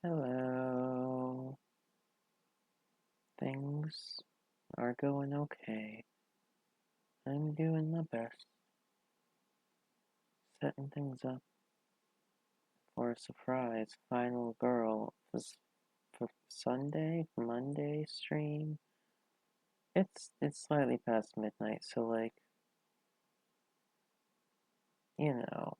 Hello. Things are going okay. I'm doing my best. Setting things up for a surprise final girl for Monday stream. It's slightly past midnight, so you know.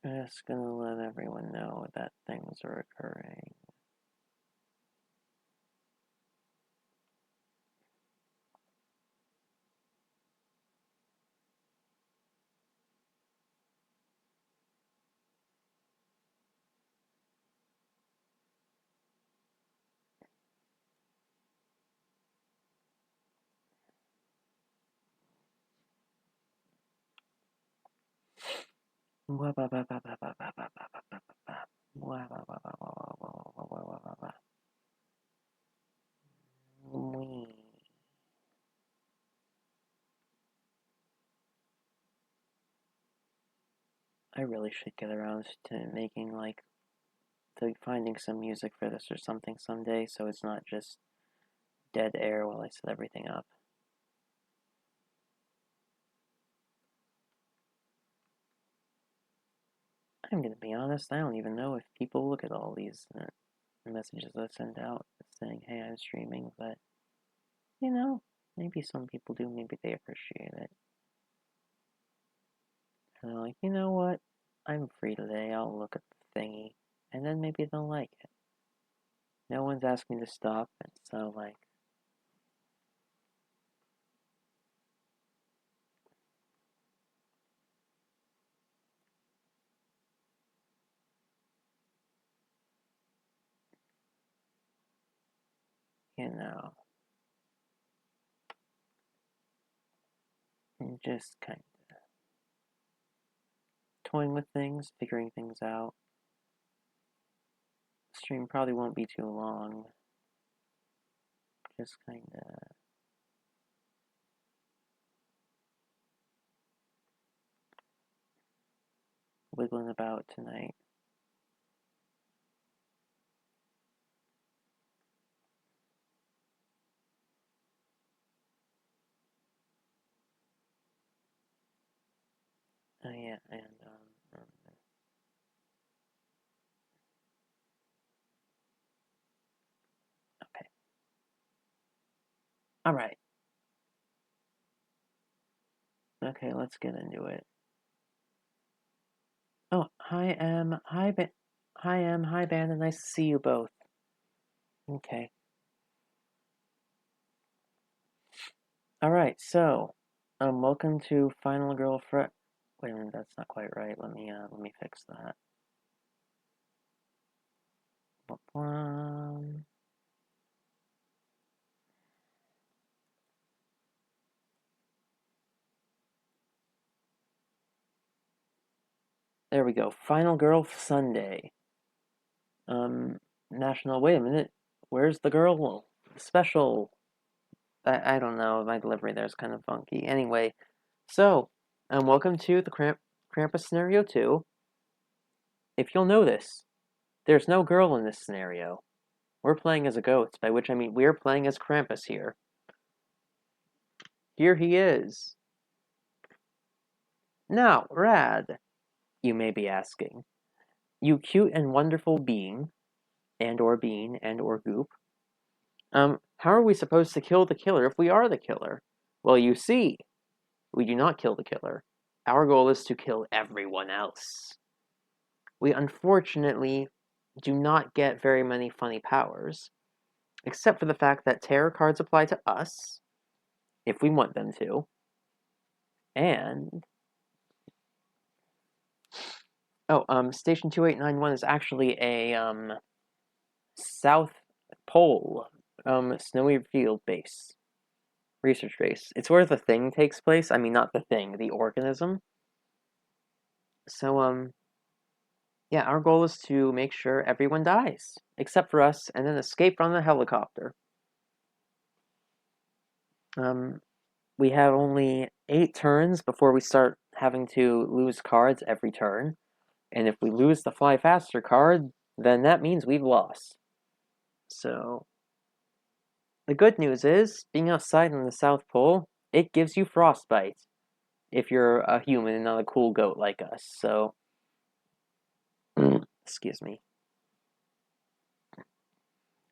Just gonna let everyone know that things are occurring. I really should get around to to finding some music for this or something someday, so it's not just dead air while I set everything up. I'm gonna be honest, I don't even know if people look at all these messages I send out saying, hey, I'm streaming, but, maybe some people do, maybe they appreciate it. And they're like, you know what, I'm free today, I'll look at the thingy, and then maybe they'll like it. No one's asked me to stop, and so, you know, just kind of toying with things, figuring things out. The stream probably won't be too long. Just kind of wiggling about tonight. Oh yeah, and okay. All right. Okay, let's get into it. Oh, hi Em, hi Band, nice to see you both. Okay. All right, so, welcome to Final Girl Fre. Wait a minute, that's not quite right. Let me fix that. There we go. Final Girl Sunday. National. Wait a minute. Where's the girl special? I don't know. My delivery there is kind of funky. Anyway, so welcome to the Krampus scenario 2. if you'll notice, there's no girl in this scenario. We're playing as a goat, by which I mean we're playing as Krampus here. Here he is. Now, Rad, you may be asking. You cute and wonderful being, and or bean, and or goop. How are we supposed to kill the killer if we are the killer? Well, you see, we do not kill the killer. Our goal is to kill everyone else. We unfortunately do not get very many funny powers, except for the fact that terror cards apply to us, if we want them to, and... Station 2891 is actually a, South Pole, snowy field base. Research base. It's where the thing takes place. I mean, not the thing, the organism. So, yeah, our goal is to make sure everyone dies, except for us, and then escape on the helicopter. We have only 8 turns before we start having to lose cards every turn. And if we lose the Fly Faster card, then that means we've lost. So, the good news is, being outside in the South Pole, it gives you frostbite. If you're a human and not a cool goat like us, so... excuse me.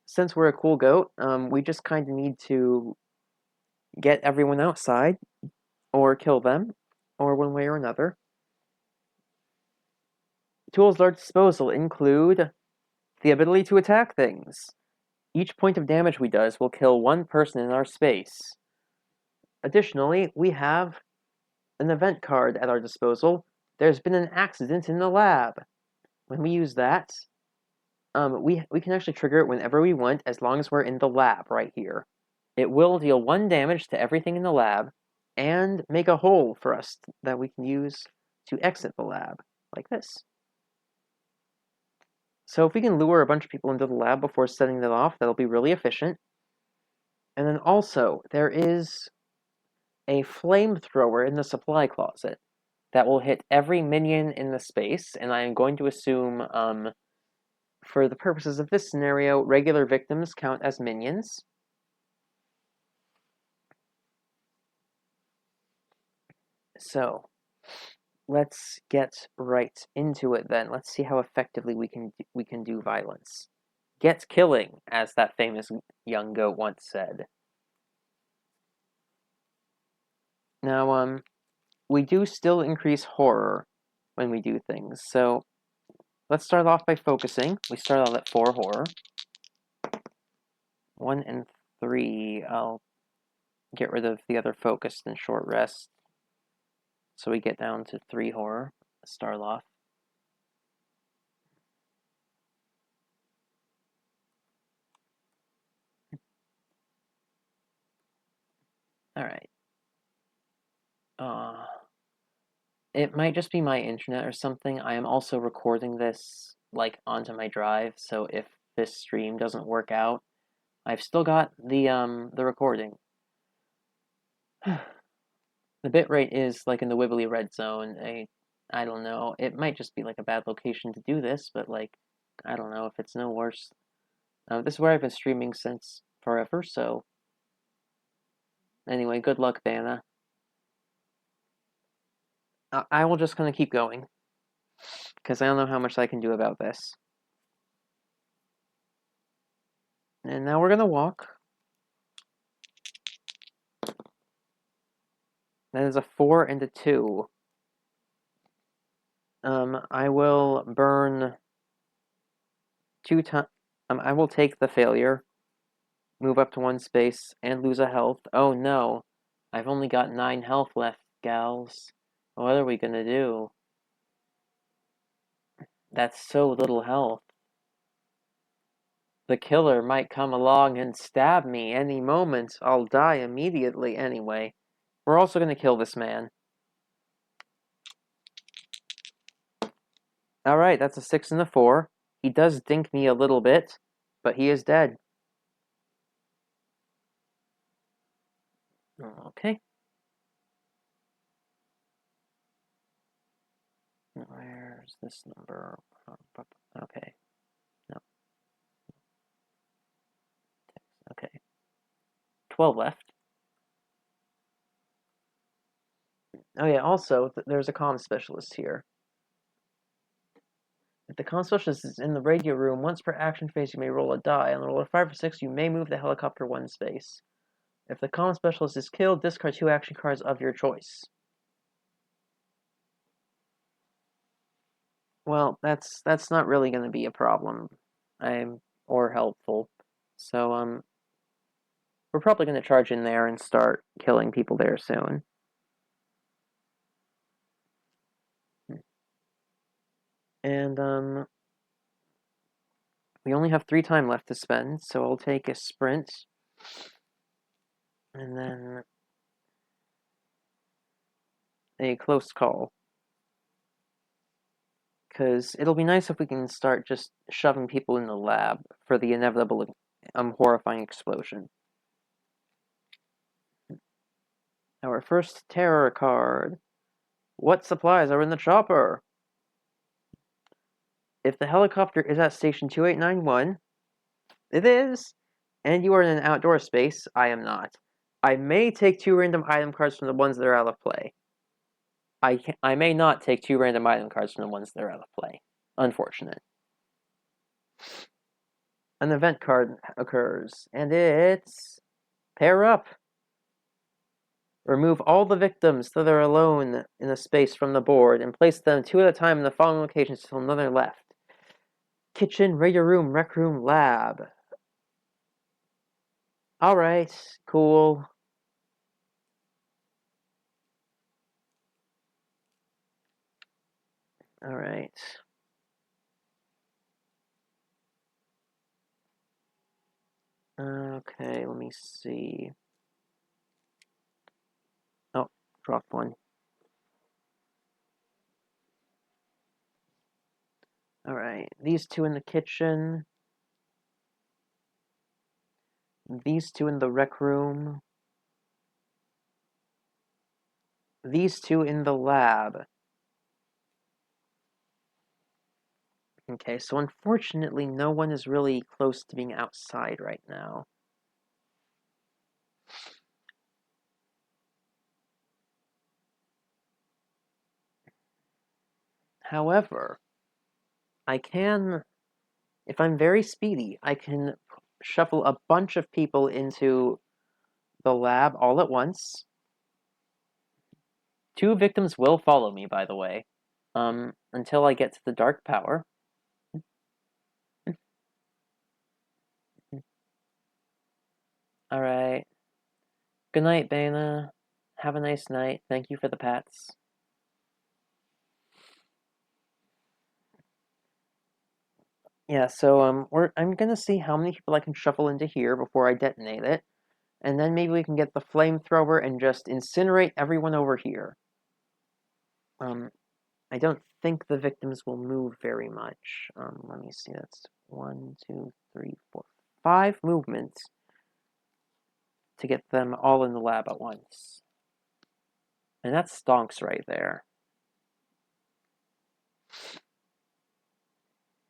Since we're a cool goat, we just kind of need to get everyone outside, or kill them, or one way or another. Tools at our disposal include the ability to attack things. Each point of damage we does will kill one person in our space. Additionally, we have an event card at our disposal. There's been an accident in the lab. When we use that, we can actually trigger it whenever we want, as long as we're in the lab right here. It will deal 1 damage to everything in the lab, and make a hole for us that we can use to exit the lab, like this. So if we can lure a bunch of people into the lab before setting that off, that'll be really efficient. And then also, there is a flamethrower in the supply closet that will hit every minion in the space, and I am going to assume, for the purposes of this scenario, regular victims count as minions. So, let's get right into it then. Let's see how effectively we can do violence. Get killing, as that famous young goat once said. Now, we do still increase horror when we do things, so let's start off by focusing. We start out at 4 horror. 1 and 3, I'll get rid of the other focus and short rest. So we get down to 3 horror. Start off. Alright. It might just be my internet or something. I am also recording this, like, onto my drive, so if this stream doesn't work out, I've still got the recording. The bitrate is, like, in the wibbly red zone. I don't know. It might just be, like, a bad location to do this, but, like, I don't know if it's no worse. This is where I've been streaming since forever, so... Anyway, good luck, Vanna. I will just kind of keep going, because I don't know how much I can do about this. And now we're going to walk. That is a 4 and a 2. I will burn 2 times. I will take the failure, move up to 1 space, and lose a health. Oh no, I've only got 9 health left, gals. What are we gonna do? That's so little health. The killer might come along and stab me any moment. I'll die immediately anyway. We're also gonna kill this man. Alright, that's a 6 and a 4. He does dink me a little bit, but he is dead. Okay. Where's this number? Okay. No. Okay. 12 left. Oh yeah, also, there's a comm specialist here. If the comm specialist is in the radio room, once per action phase you may roll a die. On a roll of 5 or 6, you may move the helicopter 1 space. If the comm specialist is killed, discard 2 action cards of your choice. Well, that's not really going to be a problem. Or helpful. So, we're probably going to charge in there and start killing people there soon. And, we only have 3 time left to spend, so I'll take a sprint. And then a close call. Because it'll be nice if we can start just shoving people in the lab for the inevitable, horrifying explosion. Our first terror card. What supplies are in the chopper? If the helicopter is at station 2891, it is, and you are in an outdoor space, I am not. I may take 2 random item cards from the ones that are out of play. I may not take 2 random item cards from the ones that are out of play. Unfortunate. An event card occurs, and it's pair up. Remove all the victims that are alone in a space from the board and place them 2 at a time in the following locations until none are left. Kitchen, radio room, rec room, lab. Alright, cool. Alright. Okay, let me see. Oh, dropped one. Alright, these 2 in the kitchen. These 2 in the rec room. These 2 in the lab. Okay, so unfortunately, no one is really close to being outside right now. However, I can, if I'm very speedy, I can shuffle a bunch of people into the lab all at once. 2 victims will follow me, by the way, until I get to the dark power. Alright. Good night, Bana. Have a nice night. Thank you for the pats. Yeah, so I'm gonna see how many people I can shuffle into here before I detonate it, and then maybe we can get the flamethrower and just incinerate everyone over here. I don't think the victims will move very much. Let me see. That's 1, 2, 3, 4, 5 movements to get them all in the lab at once, and that stonks right there.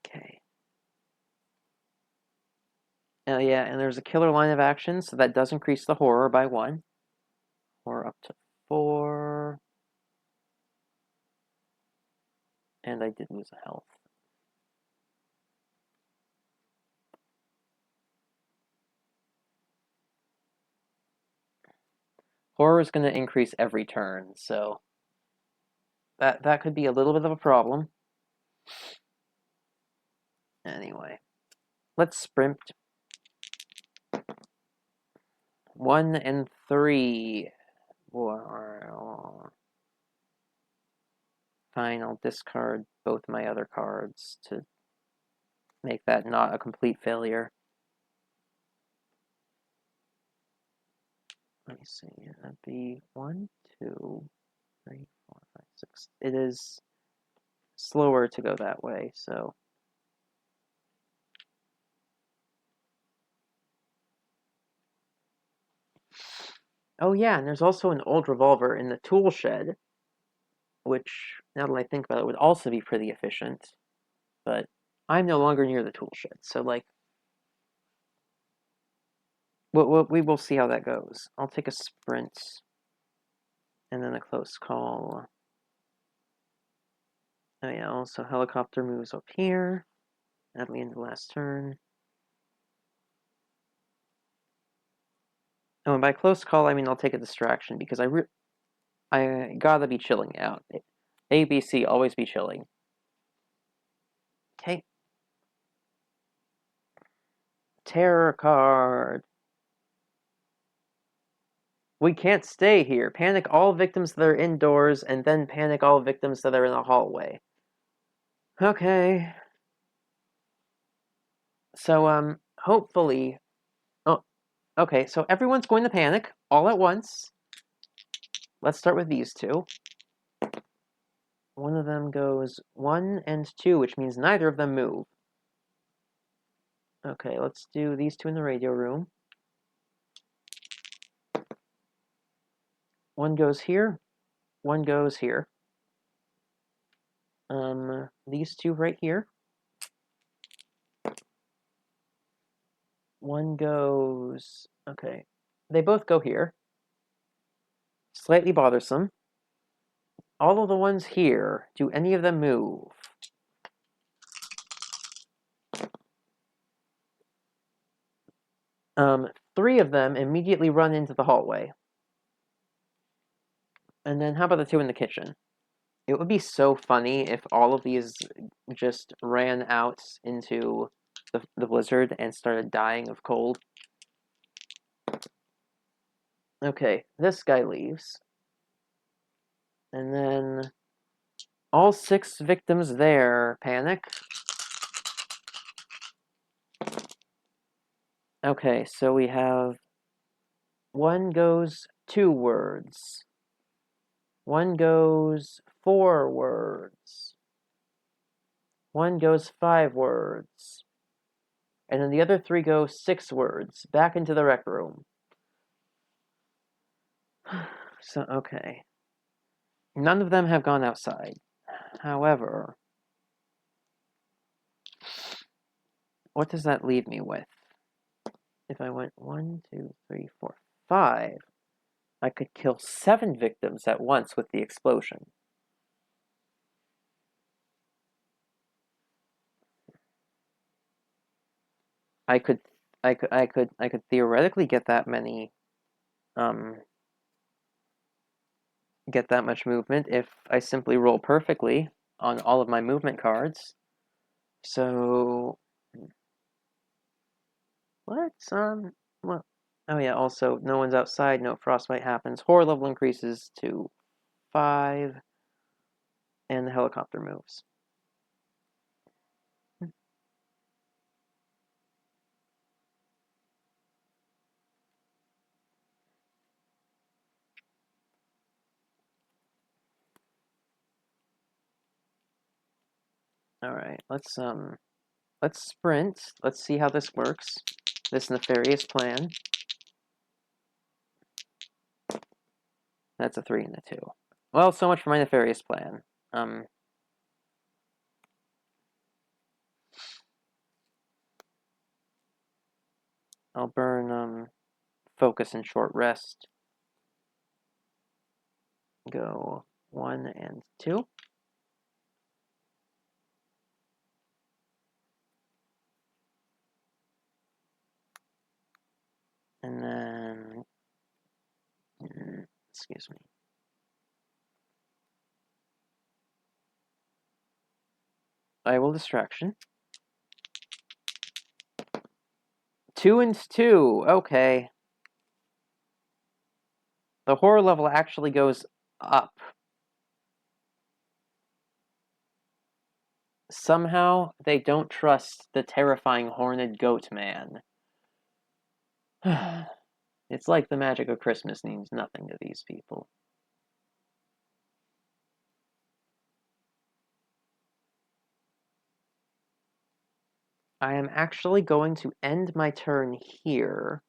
Okay. Yeah, and there's a killer line of action, so that does increase the horror by 1. Horror up to 4. And I did lose a health. Horror is going to increase every turn, so that could be a little bit of a problem. Anyway, let's sprint. 1 and 3. Fine, I'll discard both my other cards to make that not a complete failure. Let me see, that'd be 1, 2, 3, 4, 5, 6. It is slower to go that way, so. Oh yeah, and there's also an old revolver in the tool shed, which, now that I think about it, would also be pretty efficient. but I'm no longer near the tool shed, so, like, we will see how that goes. I'll take a sprint, and then a close call. Oh yeah, also helicopter moves up here. At the end of the last turn. Oh, and by close call, I mean I'll take a distraction, because I gotta be chilling out. ABC, always be chilling. Okay. Terror card. We can't stay here. Panic all victims that are indoors, and then panic all victims that are in the hallway. Okay. So, hopefully... Oh, okay, so everyone's going to panic all at once. Let's start with these two. One of them goes 1 and 2, which means neither of them move. Okay, let's do these two in the radio room. One goes here, one goes here. These two right here. One goes... Okay, they both go here. Slightly bothersome. All of the ones here, do any of them move? Three of them immediately run into the hallway. And then how about the two in the kitchen? It would be so funny if all of these just ran out into the blizzard and started dying of cold. Okay, this guy leaves. And then all 6 victims there panic. Okay, so we have 1 goes 2 words. 1 goes 4 words. 1 goes 5 words. And then the other 3 go 6 words. Back into the rec room. So, okay. None of them have gone outside. However, what does that leave me with? If I went 1, 2, 3, 4, 5, I could kill 7 victims at once with the explosion. I could theoretically get that many, get that much movement if I simply roll perfectly on all of my movement cards. So, let's, well, oh yeah, also, no one's outside, no frostbite happens, horror level increases to 5, and the helicopter moves. Alright, let's sprint. Let's see how this works. This nefarious plan. That's a 3 and a 2. Well, so much for my nefarious plan. I'll burn, focus and short rest. Go 1 and 2. And then, excuse me. I will distraction. 2 and 2, okay. The horror level actually goes up. Somehow, they don't trust the terrifying horned goat man. It's like the magic of Christmas means nothing to these people. I am actually going to end my turn here,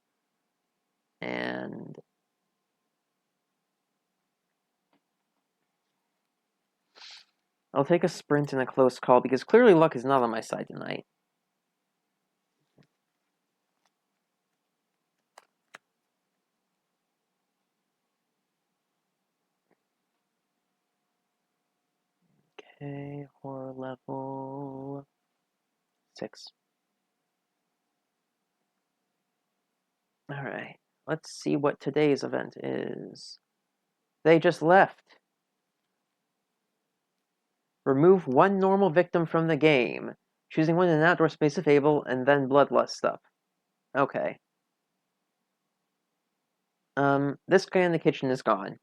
and I'll take a sprint and a close call because clearly luck is not on my side tonight. Okay, horror level 6. Alright, let's see what today's event is. They just left. Remove one normal victim from the game, choosing one in an outdoor space if able, and then bloodlust stuff. Okay. This guy in the kitchen is gone.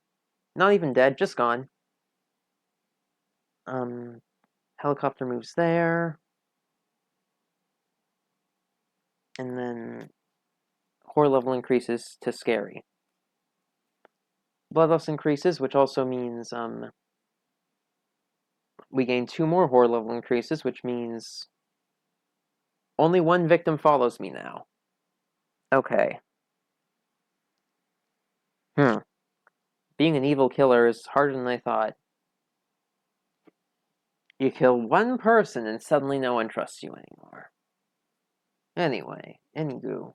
Not even dead, just gone. Helicopter moves there. And then horror level increases to scary. Bloodlust increases, which also means we gain 2 more horror level increases, which means only one victim follows me now. Okay. Being an evil killer is harder than I thought. You kill one person and suddenly no one trusts you anymore. Anyway, anywho.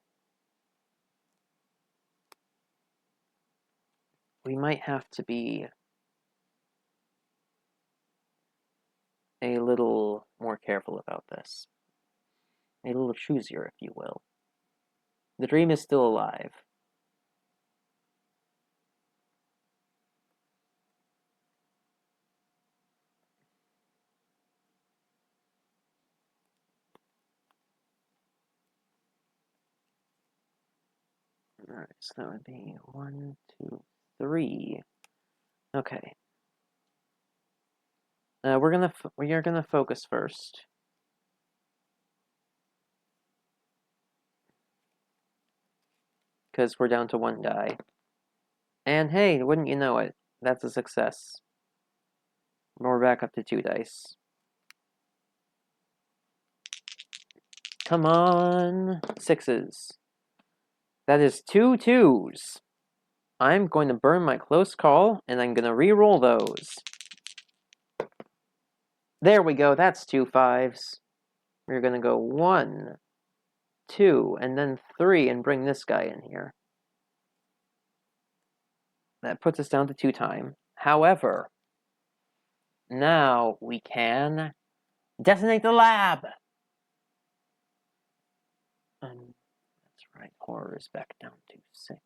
We might have to be a little more careful about this. A little choosier, if you will. The dream is still alive. Alright, so that would be 1, 2, 3. Okay. We are gonna focus first. Because we're down to 1 die. And hey, wouldn't you know it, that's a success. We're back up to 2 dice. Come on, 6s. That is 2 2s. I'm going to burn my close call, and I'm going to re-roll those. There we go, that's 2 5s. We're going to go 1, 2, and then 3, and bring this guy in here. That puts us down to 2 time. However, now we can detonate the lab! That's right, horror is back down to 6.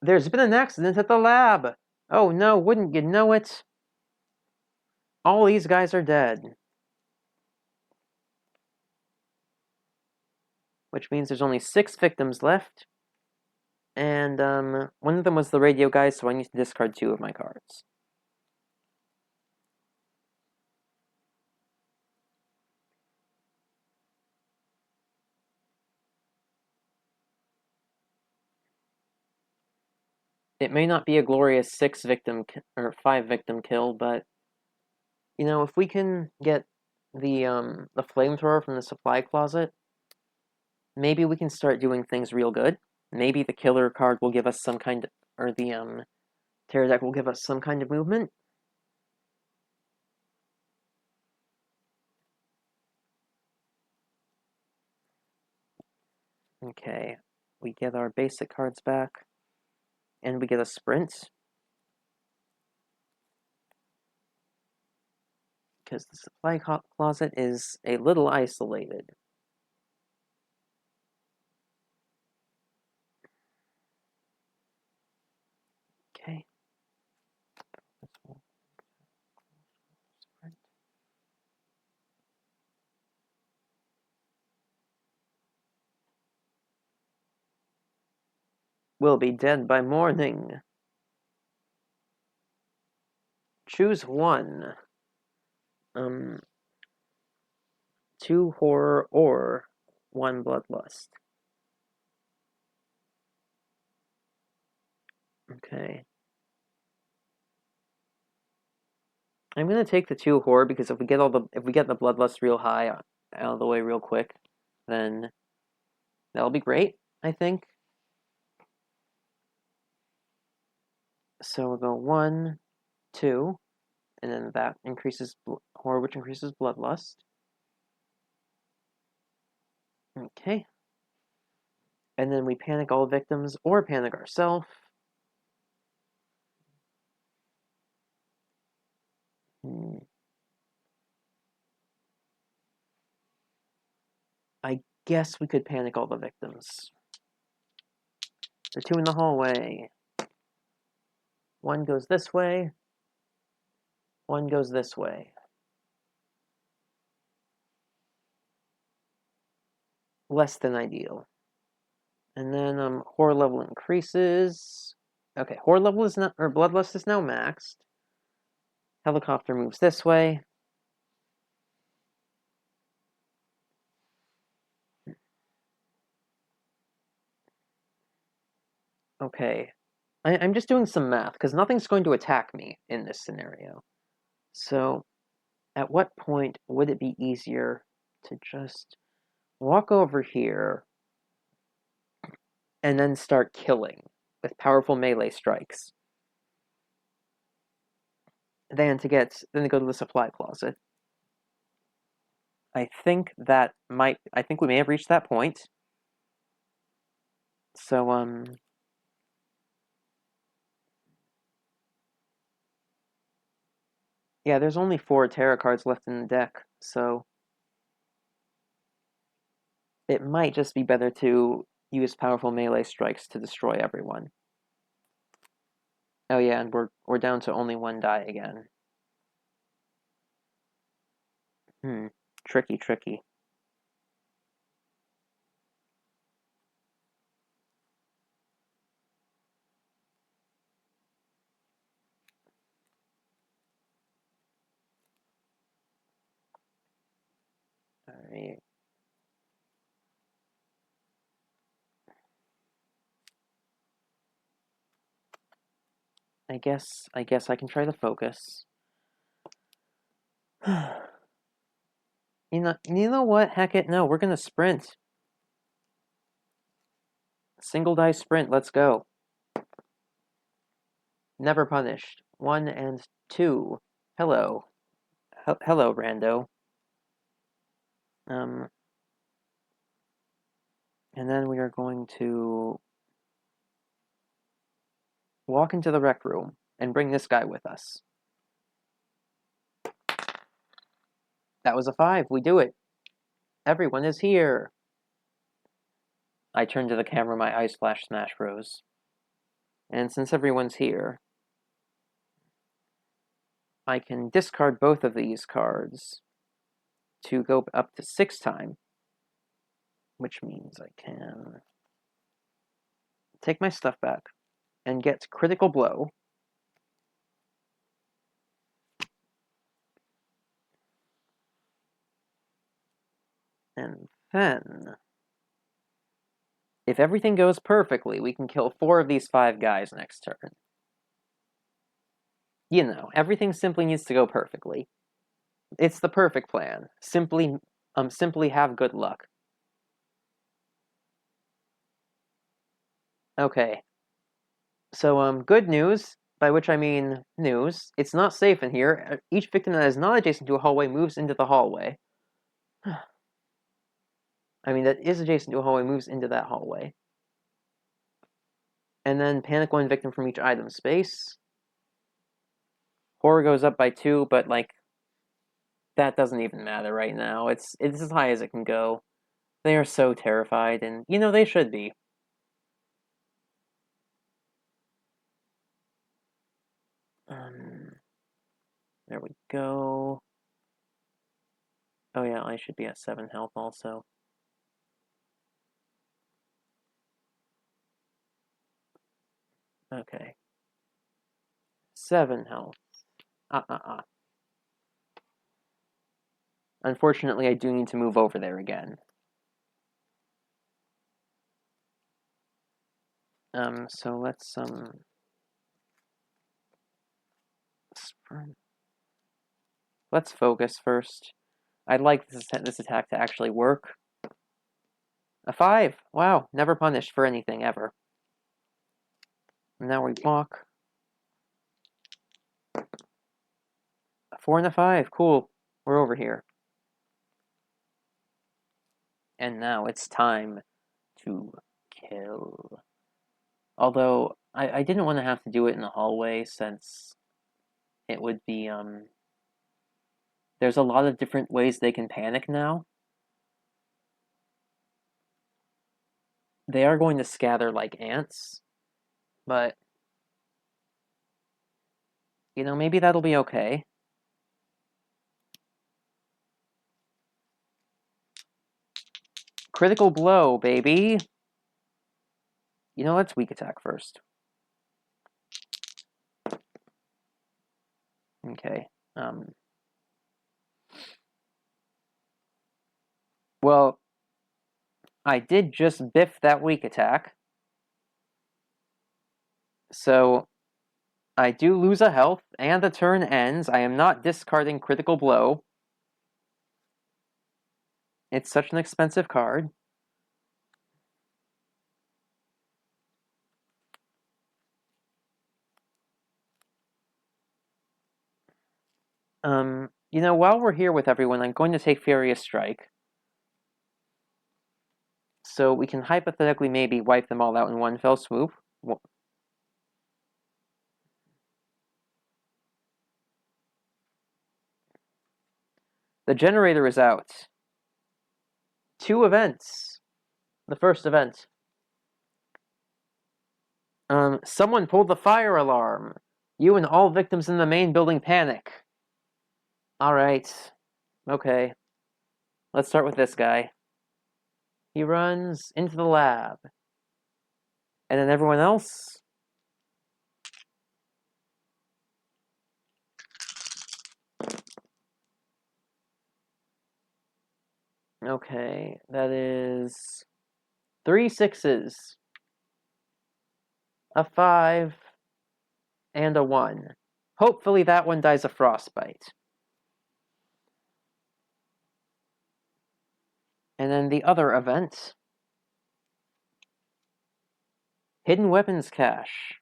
There's been an accident at the lab! Oh no, wouldn't you know it? All these guys are dead. Which means there's only 6 victims left. And one of them was the radio guy, so I need to discard 2 of my cards. It may not be a glorious 6 victim or 5 victim kill, but you know, if we can get the flamethrower from the supply closet, maybe we can start doing things real good. Maybe the killer card will give us some kind of, or the terror deck will give us some kind of movement. Okay, we get our basic cards back, and we get a sprint. Because the supply closet is a little isolated. Okay. We'll be dead by morning. Choose 1. 2 horror or 1 bloodlust. Okay. I'm gonna take the 2 horror because if we get the bloodlust real high out of the way real quick, then that'll be great, I think. So we'll go 1, 2, and then that increases horror, which increases bloodlust. Okay. And then we panic all victims or panic ourselves. I guess we could panic all the victims. The 2 in the hallway. 1 goes this way. 1 goes this way. Less than ideal. And then horror level increases. Okay, horror level is not, or bloodlust is now maxed. Helicopter moves this way. Okay, I'm just doing some math because nothing's going to attack me in this scenario. So, at what point would it be easier to just walk over here and then start killing with powerful melee strikes than to go to the supply closet? I think we may have reached that point. So, yeah, there's only 4 tarot cards left in the deck, so it might just be better to use powerful melee strikes to destroy everyone. Oh yeah, and we're down to only 1 die again. Tricky, tricky. Alright. I guess I can try to focus. You know what? Heck it, no, we're gonna sprint. Single die sprint, let's go. Never punished. 1 and 2. Hello. Hello, rando. And then we are going to walk into the rec room and bring this guy with us. That was a 5. We do it. Everyone is here. I turn to the camera, my eyes flash Smash Bros. And since everyone's here, I can discard both of these cards to go up to 6 times, which means I can take my stuff back and get critical blow. And then, if everything goes perfectly, we can kill 4 of these 5 guys next turn. You know, everything simply needs to go perfectly. It's the perfect plan. Simply have good luck. Okay. So, good news, by which I mean news. It's not safe in here. Each victim that is not adjacent to a hallway moves into the hallway. I mean, that is adjacent to a hallway moves into that hallway. And then panic 1 victim from each item space. Horror goes up by 2, but, like, that doesn't even matter right now. It's as high as it can go. They are so terrified, and, you know, they should be. There we go. Oh yeah, I should be at 7 health also. Okay. 7 health. Unfortunately, I do need to move over there again. So let's, let's focus first. I'd like this attack to actually work. A 5! Wow, never punished for anything, ever. Now we walk. 4 and a 5. Cool. We're over here. And now it's time to kill. Although, I didn't want to have to do it in the hallway since it would be, there's a lot of different ways they can panic now. They are going to scatter like ants, but, you know, maybe that'll be okay. Critical blow, baby! You know, let's weak attack first. Okay. Well, I did just biff that weak attack. So, I do lose a health, and the turn ends. I am not discarding critical blow. It's such an expensive card. You know, while we're here with everyone, I'm going to take Furious Strike. So we can hypothetically maybe wipe them all out in one fell swoop. The generator is out. 2 events. The first event. Someone pulled the fire alarm. You and all victims in the main building panic. Alright. Okay. Let's start with this guy. He runs into the lab. And then everyone else? Okay, that is 3 6s, a 5, and a 1. Hopefully that one dies of frostbite. And then the other event. Hidden weapons cache.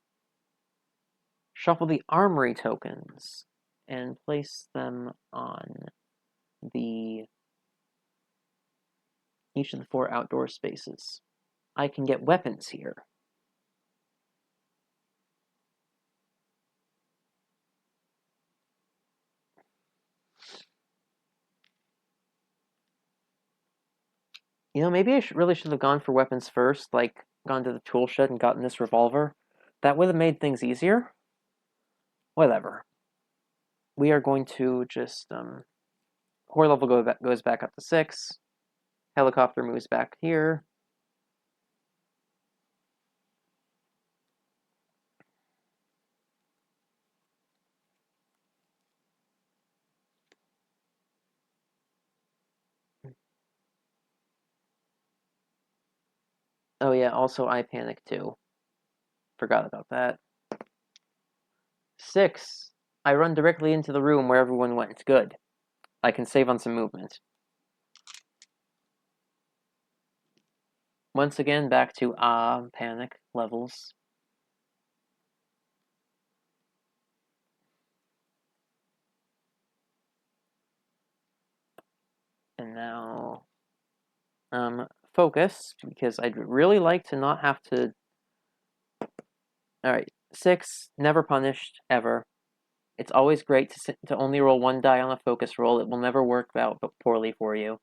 Shuffle the armory tokens and place them on each of the 4 outdoor spaces. I can get weapons here. You know, maybe I really should have gone for weapons first, like gone to the tool shed and gotten this revolver. That would have made things easier. Whatever. We are going to just, core level goes back up to 6. Helicopter moves back here. Oh yeah, also I panic too. Forgot about that. 6. I run directly into the room where everyone went. Good. I can save on some movement. Once again, back to panic levels. And now, focus, because I'd really like to not have to... Alright, 6, never punished, ever. It's always great to only roll 1 die on a focus roll. It will never work out poorly for you.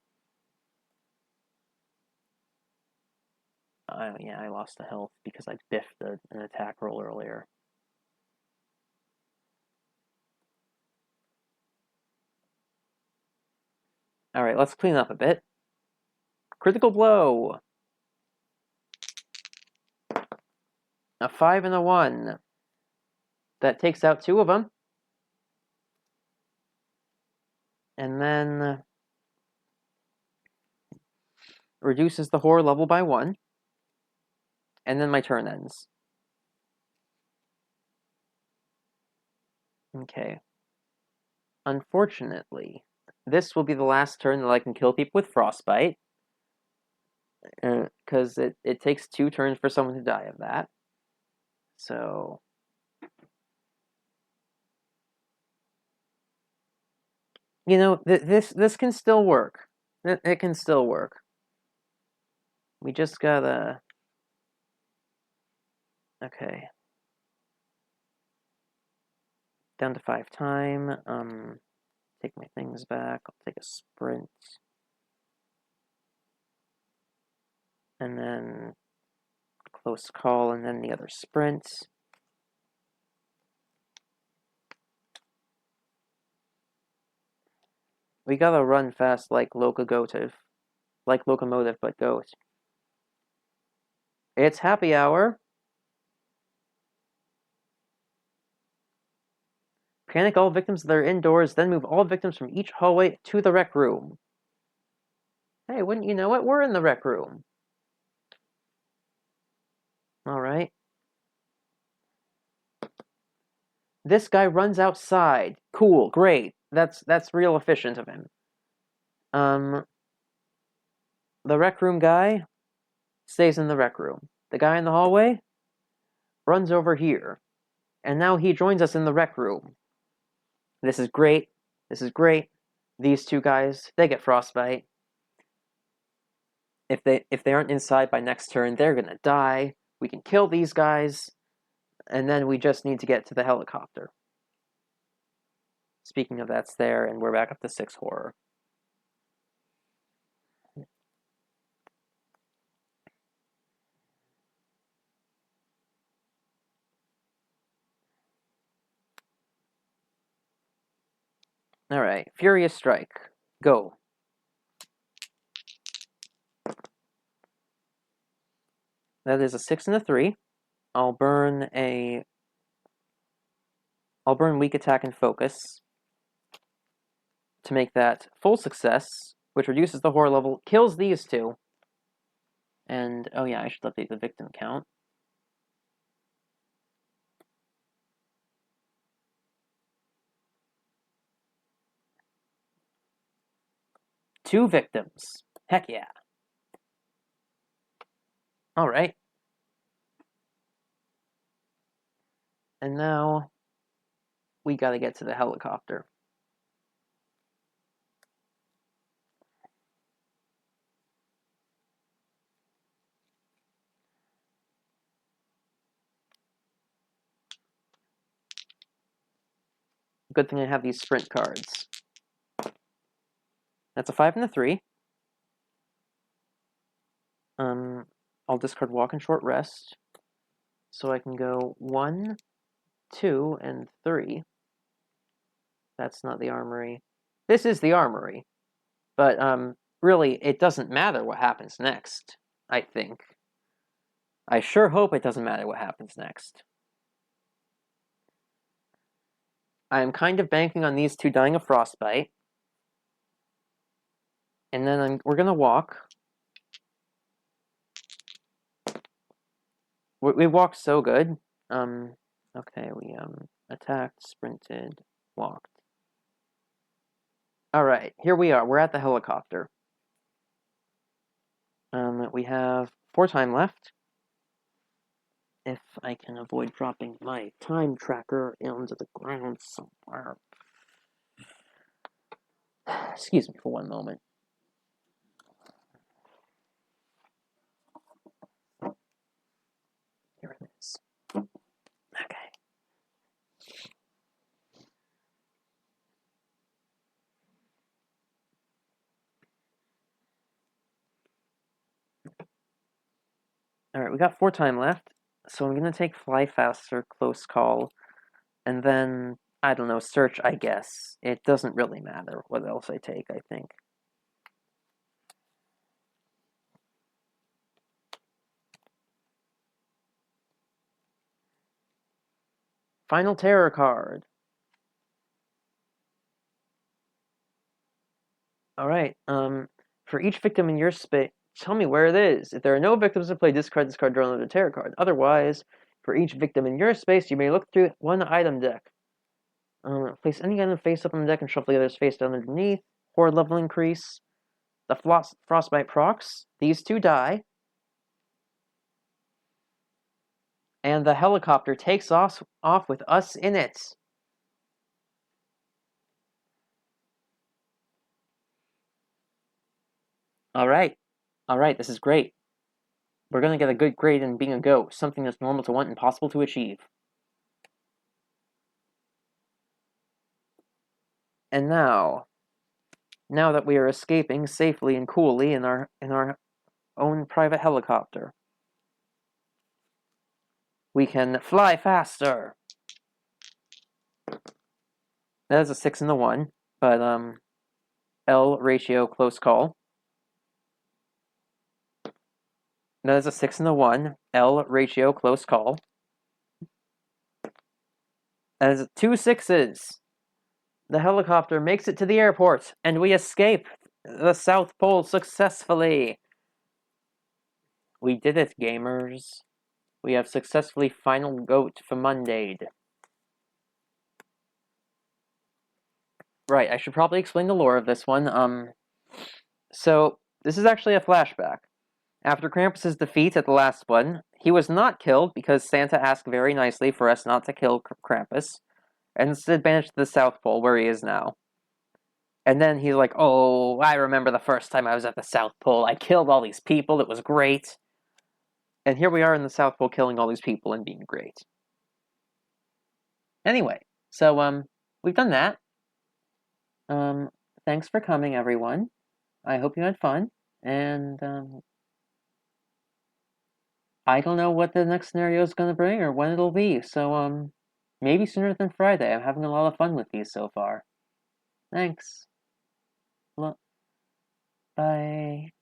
Yeah, I lost the health because I biffed an attack roll earlier. Alright, let's clean up a bit. Critical blow! A 5 and a 1. That takes out 2 of them. And then reduces the horror level by 1. And then my turn ends. Okay. Unfortunately, this will be the last turn that I can kill people with frostbite. Because it takes 2 turns for someone to die of that. So... You know, this can still work. It can still work. We just gotta... Okay. Down to 5 time. Take my things back. I'll take a sprint. And then close call, and then the other sprint. We gotta run fast like locomotive. Like locomotive, but goat. It's happy hour. Panic all victims that are indoors, then move all victims from each hallway to the rec room. Hey, wouldn't you know it? We're in the rec room. Alright. This guy runs outside. Cool, great. That's real efficient of him. The rec room guy stays in the rec room. The guy in the hallway runs over here. And now he joins us in the rec room. This is great. This is great. These two guys, they get frostbite. If they aren't inside by next turn, they're gonna die. We can kill these guys, and then we just need to get to the helicopter. Speaking of that's there, and we're back up to 6 horror. Alright, Furious Strike. Go. That is a 6 and a 3. I'll burn Weak Attack and Focus to make that full success, which reduces the horror level, kills these two. And, oh yeah, I should update the victim count. Two victims. Heck yeah. Alright. And now we gotta get to the helicopter. Good thing I have these sprint cards. That's a 5 and a 3. I'll discard Walk and Short Rest, so I can go 1, 2, and 3. That's not the armory. This is the armory. But, really, it doesn't matter what happens next, I think. I sure hope it doesn't matter what happens next. I am kind of banking on these two dying of frostbite. And then we're gonna walk. We walked so good. Okay, we attacked, sprinted, walked. Alright, here we are. We're at the helicopter. We have 4 time left. If I can avoid dropping my time tracker into the ground somewhere. Excuse me for one moment. Here it is. Okay. Alright, we got 4 time left, so I'm gonna take Fly Faster, Close Call, and then, I don't know, Search, I guess. It doesn't really matter what else I take, I think. Final Terror card. Alright, for each victim in your space, tell me where it is. If there are no victims to play, discard this card, draw another terror card. Otherwise, for each victim in your space, you may look through one item deck. Place any item face up on the deck and shuffle the others face down underneath. Horror level increase. The Frostbite procs. These two die. And the helicopter takes off with us in it. Alright. Alright, this is great. We're gonna get a good grade in being a ghost, something that's normal to want and possible to achieve. And now that we are escaping safely and coolly in our own private helicopter, we can fly faster. That is a 6 and a 1, but L ratio close call. That is a 6 and a 1, L ratio close call. That is 2 sixes. The helicopter makes it to the airport, and we escape the South Pole successfully. We did it, gamers. We have successfully final Girl FMonday'd. Right, I should probably explain the lore of this one. So, this is actually a flashback. After Krampus's defeat at the last one, he was not killed because Santa asked very nicely for us not to kill Krampus, and instead banished to the South Pole, where he is now. And then he's like, oh, I remember the first time I was at the South Pole. I killed all these people. It was great. And here we are in the South Pole killing all these people and being great. Anyway, so, we've done that. Thanks for coming, everyone. I hope you had fun. And, I don't know what the next scenario is going to bring or when it'll be. So, maybe sooner than Friday. I'm having a lot of fun with these so far. Thanks. Bye.